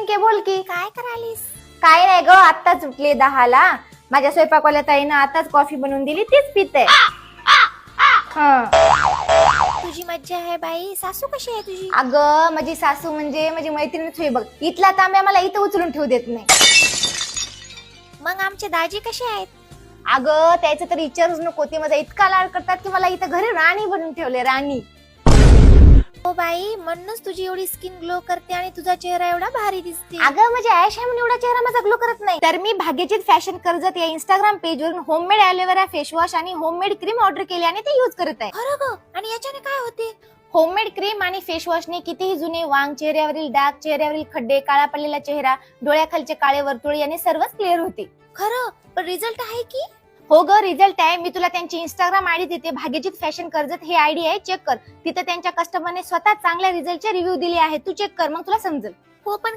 ठीक आहे, बोल की. काय करालीस? काय नाही ग, आत्ताच उठले 10ला. माझ्या स्वयंपाकवाल्या ताईनं आताच कॉफी बनवून दिली, तीच पिते. तुझी मज्जा आहे बाई. सासू कशी आहे तुझी? अगं माझी सासू म्हणजे माझी मैत्रिणीच होई बघ. इथला तांब्या मला इथं उचलून ठेवू देत नाही. मग आमचे दाजी कसे आहेत? अगं त्याचं तर विचारूच नको. ते माझा इतका लाड करतात की मला इथं घरी राणी बनवून ठेवले, राणी. हो बाई, म्हणूनच तुझी एवढी स्किन ग्लो करते आणि तुझा चेहरा एवढा भारी दिसते. अगं म्हणजे ऐश आहे म्हणून एवढा चेहरा माझा ग्लो करत नाही. तर मी भाग्यजीत फॅशन कर्जत या इंस्टाग्राम पेजवरून होममेड ॲलोवेरा फेस वॉश आणि होममेड क्रीम ऑर्डर केली आणि ते युज करत आहे. खरं ग? आणि याच्याने काय होते? होममेड क्रीम आणि फेस वॉशने कितीही जुने वांग, चेहऱ्यावरील डाग, चेहऱ्यावरील खड्डे, काळा पडलेला चेहरा, डोळ्याखालचे काळे वर्तुळ याने सर्वच क्लिअर होते. खरं? पण रिझल्ट आहे की? हो ग, रिझल्ट आहे. मी तुला त्यांची इंस्टाग्राम आयडी देते. भाग्यजीत फॅशन कर्जत हे आयडी आहे, चेक कर. तिथे त्यांच्या कस्टमरने स्वतः चांगल्या रिझल्टचे रिव्ह्यू दिले आहेत. तू चेक कर, मग तुला समजेल. हो पण